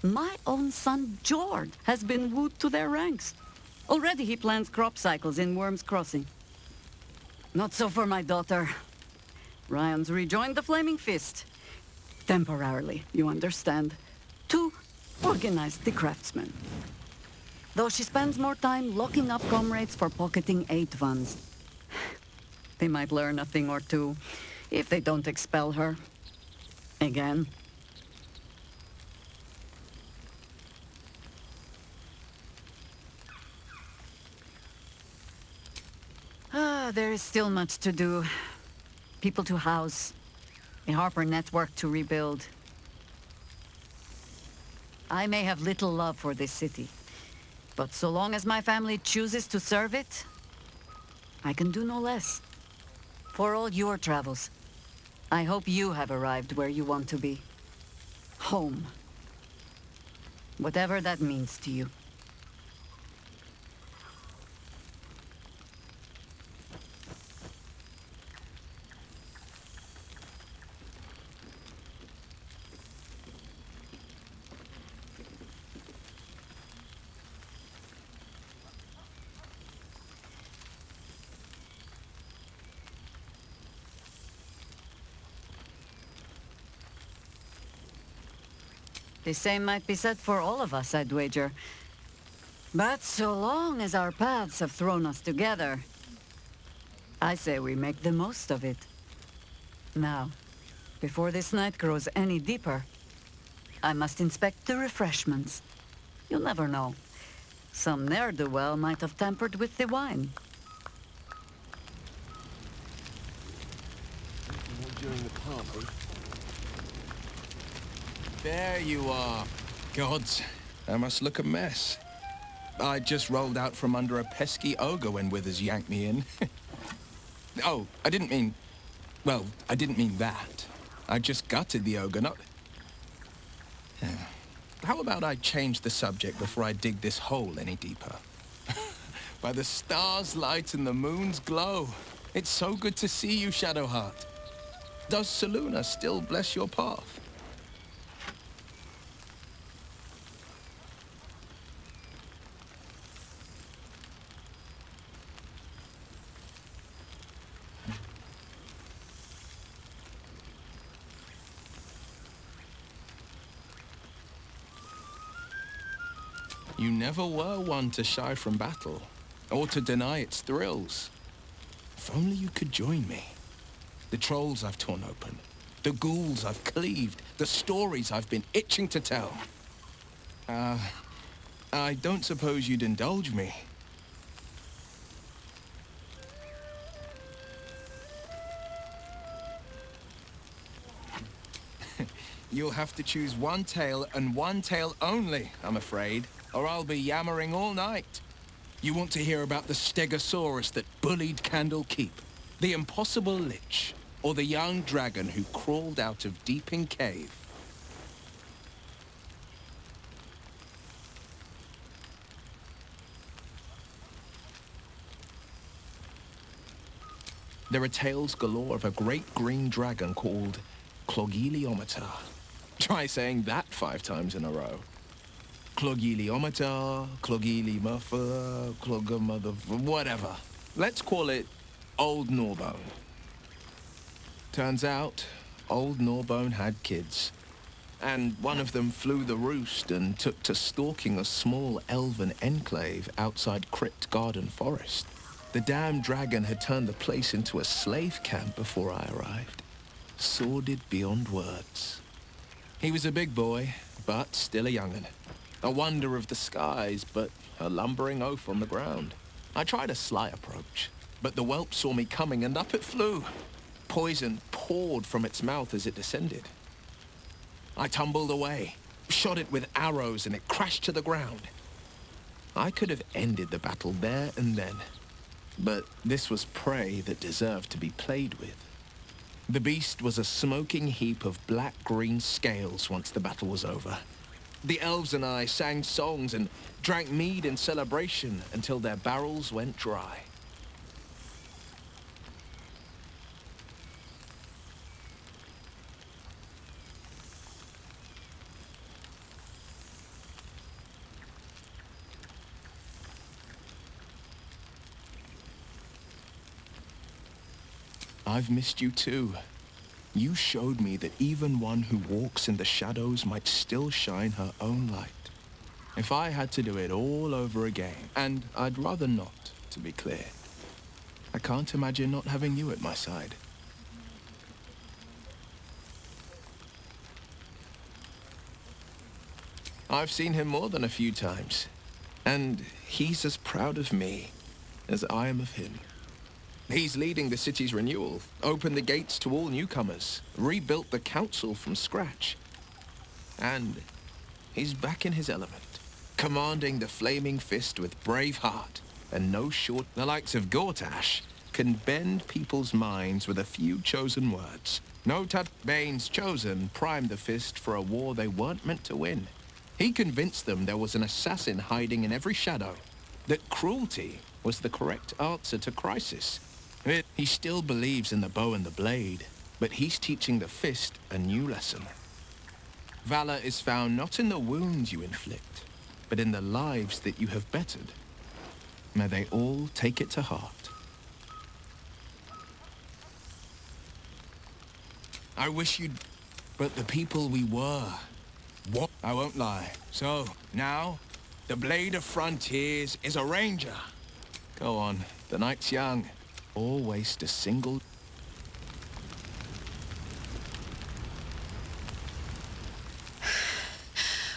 My own son, Jord, has been wooed to their ranks. Already he plans crop cycles in Worm's Crossing. Not so for my daughter. Ryan's rejoined the Flaming Fist. Temporarily, you understand. To organize the craftsmen. Though she spends more time locking up comrades for pocketing 8 ones. They might learn a thing or two, if they don't expel her. Again. There is still much to do. People to house. A Harper network to rebuild. I may have little love for this city, but so long as my family chooses to serve it, I can do no less. For all your travels, I hope you have arrived where you want to be. Home. Whatever that means to you. The same might be said for all of us, I'd wager. But so long as our paths have thrown us together, I say we make the most of it. Now, before this night grows any deeper, I must inspect the refreshments. You'll never know. Some ne'er-do-well might have tampered with the wine. During the party. There you are. Gods, I must look a mess. I just rolled out from under a pesky ogre when Withers yanked me in. Oh, I didn't mean... Well, I didn't mean that. I just gutted the ogre, not... How about I change the subject before I dig this hole any deeper? By the stars' light and the moon's glow. It's so good to see you, Shadowheart. Does Selûne still bless your path? You never were one to shy from battle, or to deny its thrills. If only you could join me. The trolls I've torn open, the ghouls I've cleaved, the stories I've been itching to tell. I don't suppose you'd indulge me. You'll have to choose one tale and one tale only, I'm afraid, or I'll be yammering all night. You want to hear about the Stegosaurus that bullied Candle Keep, the impossible lich, or the young dragon who crawled out of Deeping Cave? There are tales galore of a great green dragon called Clogiliometer. Try saying that 5 times in a row. Clogiliometer, Clogilymuffer, Clogamother, whatever. Let's call it Old Gnawbone. Turns out, Old Gnawbone had kids. And one of them flew the roost and took to stalking a small elven enclave outside Crypt Garden Forest. The damned dragon had turned the place into a slave camp before I arrived. Sordid beyond words. He was a big boy, but still a young'un. A wonder of the skies, but a lumbering oaf on the ground. I tried a sly approach, but the whelp saw me coming and up it flew. Poison poured from its mouth as it descended. I tumbled away, shot it with arrows, and it crashed to the ground. I could have ended the battle there and then, but this was prey that deserved to be played with. The beast was a smoking heap of black-green scales once the battle was over. The elves and I sang songs and drank mead in celebration until their barrels went dry. I've missed you too. You showed me that even one who walks in the shadows might still shine her own light. If I had to do it all over again, and I'd rather not, to be clear, I can't imagine not having you at my side. I've seen him more than a few times, and he's as proud of me as I am of him. He's leading the city's renewal, opened the gates to all newcomers, rebuilt the council from scratch. And he's back in his element, commanding the Flaming Fist with brave heart, and no short. The likes of Gortash can bend people's minds with a few chosen words. No touch. Bane's chosen primed the Fist for a war they weren't meant to win. He convinced them there was an assassin hiding in every shadow, that cruelty was the correct answer to crisis. He still believes in the bow and the blade, but he's teaching the Fist a new lesson. Valor is found not in the wounds you inflict, but in the lives that you have bettered. May they all take it to heart. I wish you'd... But the people we were... What? I won't lie. So, now, the Blade of Frontiers is a ranger. Go on, the night's young. Or waste a single...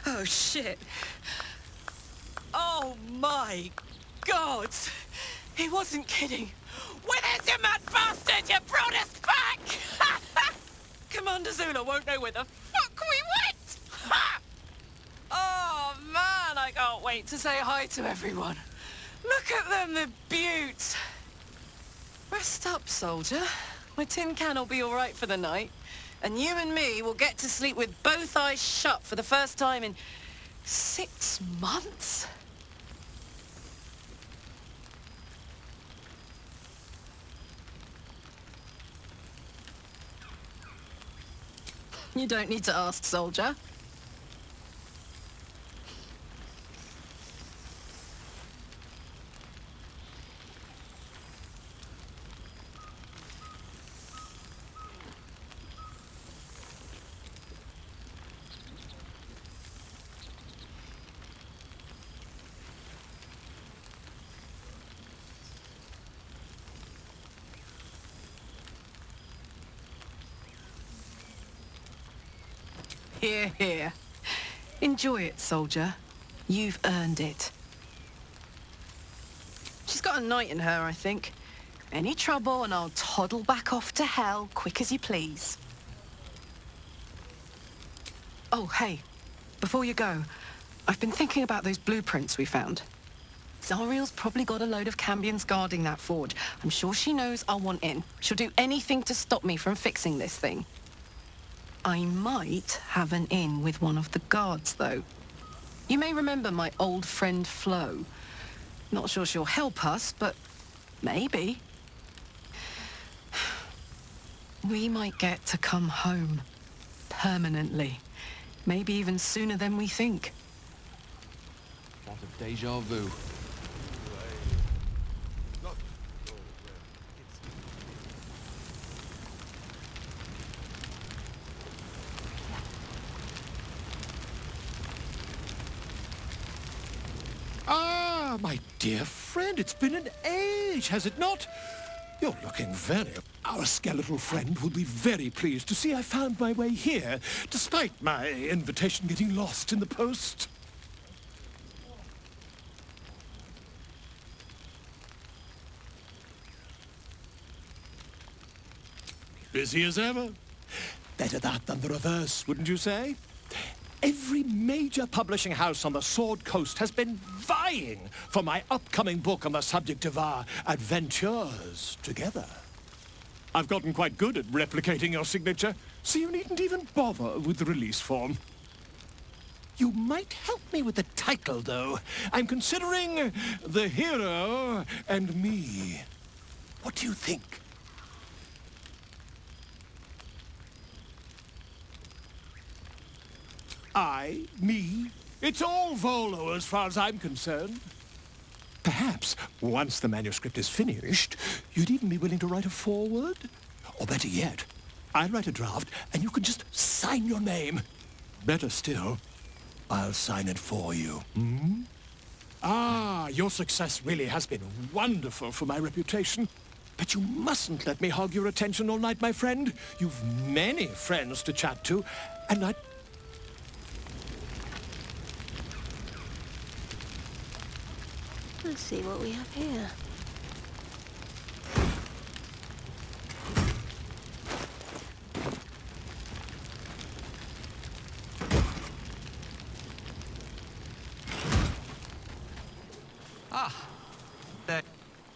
Oh, shit. Oh, my God. He wasn't kidding. Where's your mad bastard? You brought us back! Commander Zula won't know where the fuck we went! Oh, man, I can't wait to say hi to everyone. Look at them, the beauts. Rest up, soldier. My tin can will be all right for the night. And you and me will get to sleep with both eyes shut for the first time in 6 months. You don't need to ask, soldier. Here, here. Enjoy it, soldier. You've earned it. She's got a knight in her, I think. Any trouble and I'll toddle back off to hell quick as you please. Oh, hey. Before you go, I've been thinking about those blueprints we found. Zariel's probably got a load of Cambions guarding that forge. I'm sure she knows I'll want in. She'll do anything to stop me from fixing this thing. I might have an in with one of the guards, though. You may remember my old friend Flo. Not sure she'll help us, but maybe. We might get to come home. Permanently. Maybe even sooner than we think. What a déjà vu. Ah, my dear friend, it's been an age, has it not? You're looking very... Our skeletal friend will be very pleased to see I found my way here, despite my invitation getting lost in the post. Busy as ever. Better that than the reverse, wouldn't you say? Every major publishing house on the Sword Coast has been vying for my upcoming book on the subject of our adventures together. I've gotten quite good at replicating your signature, so you needn't even bother with the release form. You might help me with the title, though. I'm considering The Hero and Me. What do you think? I, me, it's all Volo as far as I'm concerned. Perhaps, once the manuscript is finished, you'd even be willing to write a foreword? Or better yet, I'll write a draft and you can just sign your name. Better still, I'll sign it for you. Hmm? Ah, your success really has been wonderful for my reputation. But you mustn't let me hog your attention all night, my friend. You've many friends to chat to, and I... Let's see what we have here.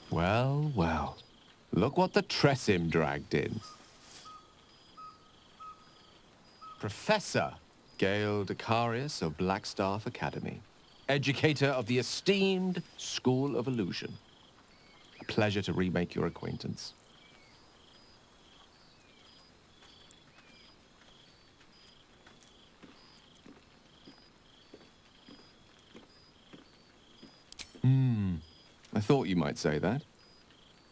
Well, well. Look what the Tressim dragged in. Professor Gale Decarius of Blackstaff Academy. Educator of the esteemed School of Illusion. A pleasure to remake your acquaintance. I thought you might say that.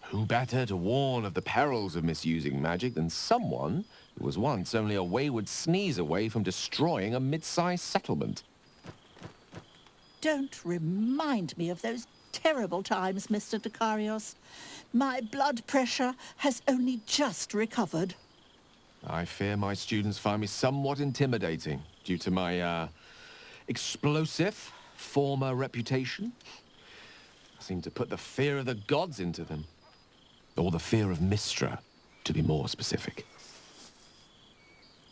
Who better to warn of the perils of misusing magic than someone who was once only a wayward sneeze away from destroying a mid-sized settlement? Don't remind me of those terrible times, Mr. Decarios. My blood pressure has only just recovered. I fear my students find me somewhat intimidating due to my, explosive former reputation. I seem to put the fear of the gods into them. Or the fear of Mystra, to be more specific.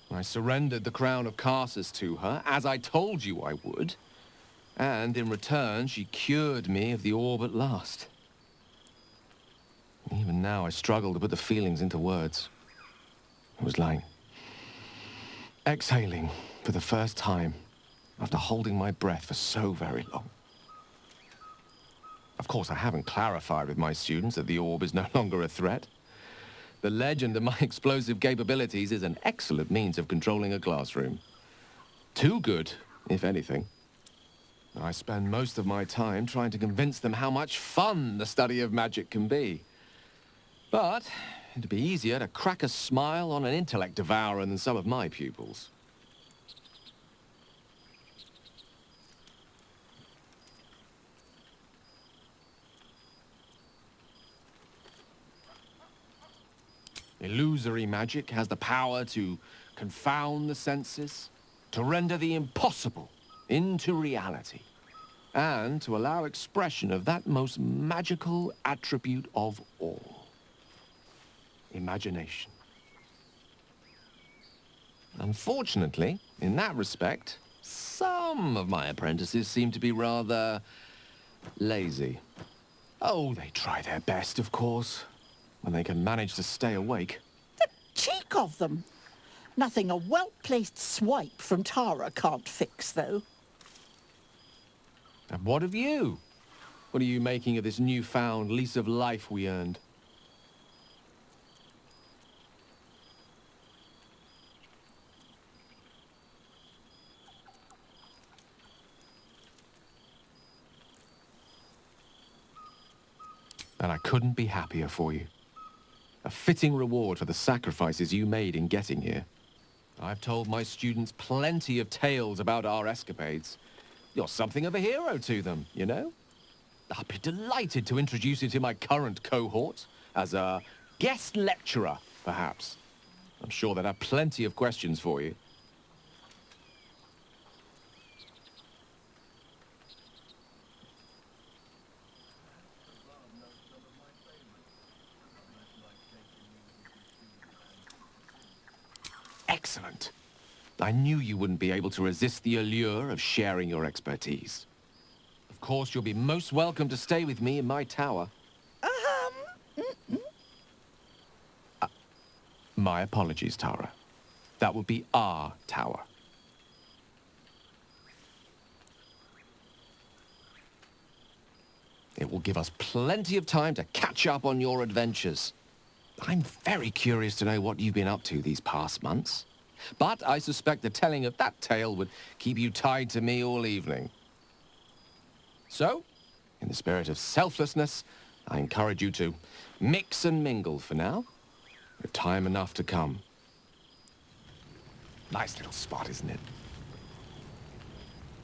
I surrendered the crown of Carsus to her, as I told you I would. And in return, she cured me of the orb at last. Even now, I struggle to put the feelings into words. It was like exhaling for the first time after holding my breath for so very long. Of course, I haven't clarified with my students that the orb is no longer a threat. The legend of my explosive capabilities is an excellent means of controlling a classroom. Too good, if anything. I spend most of my time trying to convince them how much fun the study of magic can be. But it'd be easier to crack a smile on an intellect devourer than some of my pupils. Illusory magic has the power to confound the senses, to render the impossible into reality, and to allow expression of that most magical attribute of all, imagination. Unfortunately, in that respect, some of my apprentices seem to be rather lazy. Oh, they try their best, of course, when they can manage to stay awake. The cheek of them! Nothing a well-placed swipe from Tara can't fix, though. And what of you? What are you making of this newfound lease of life we earned? And I couldn't be happier for you. A fitting reward for the sacrifices you made in getting here. I've told my students plenty of tales about our escapades. You're something of a hero to them, you know? I'd be delighted to introduce you to my current cohort as a guest lecturer, perhaps. I'm sure they'd have plenty of questions for you. Excellent. I knew you wouldn't be able to resist the allure of sharing your expertise. Of course, you'll be most welcome to stay with me in my tower. My apologies, Tara. That would be our tower. It will give us plenty of time to catch up on your adventures. I'm very curious to know what you've been up to these past months. But I suspect the telling of that tale would keep you tied to me all evening. So, in the spirit of selflessness, I encourage you to mix and mingle for now. with time enough to come. Nice little spot, isn't it?